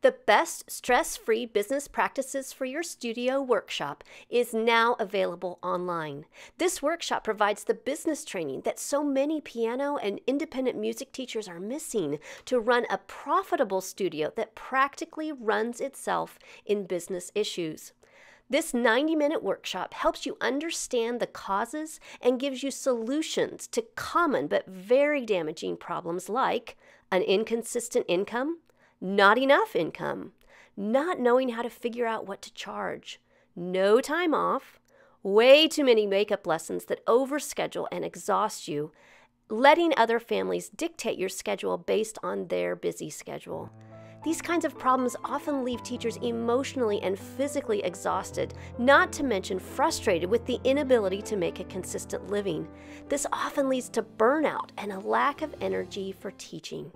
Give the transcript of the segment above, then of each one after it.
The best stress-free business practices for your studio workshop is now available online. This workshop provides the business training that so many piano and independent music teachers are missing to run a profitable studio that practically runs itself in business issues. This 90-minute workshop helps you understand the causes and gives you solutions to common but very damaging problems like an inconsistent income, not enough income, not knowing how to figure out what to charge, no time off, way too many makeup lessons that overschedule and exhaust you, letting other families dictate your schedule based on their busy schedule. These kinds of problems often leave teachers emotionally and physically exhausted, not to mention frustrated with the inability to make a consistent living. This often leads to burnout and a lack of energy for teaching.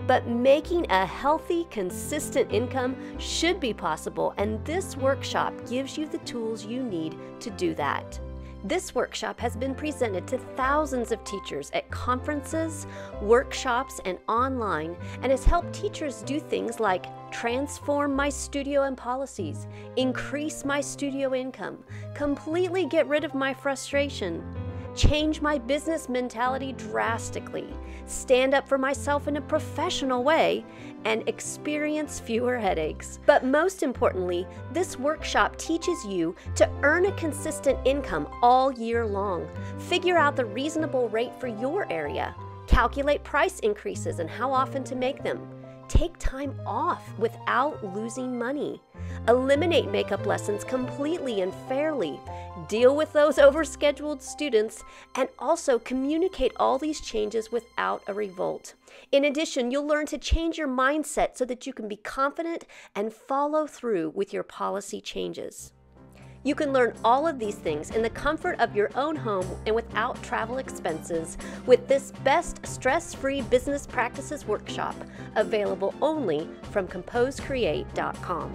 But making a healthy, consistent income should be possible, and this workshop gives you the tools you need to do that. This workshop has been presented to thousands of teachers at conferences, workshops, and online, and has helped teachers do things like transform my studio and policies, increase my studio income, completely get rid of my frustration, change my business mentality drastically, stand up for myself in a professional way, and experience fewer headaches. But most importantly, this workshop teaches you to earn a consistent income all year long, figure out the reasonable rate for your area, calculate price increases and how often to make them, take time off without losing money, eliminate makeup lessons completely and fairly, deal with those overscheduled students, and also communicate all these changes without a revolt. In addition, you'll learn to change your mindset so that you can be confident and follow through with your policy changes. You can learn all of these things in the comfort of your own home and without travel expenses with this best stress-free business practices workshop, available only from composecreate.com.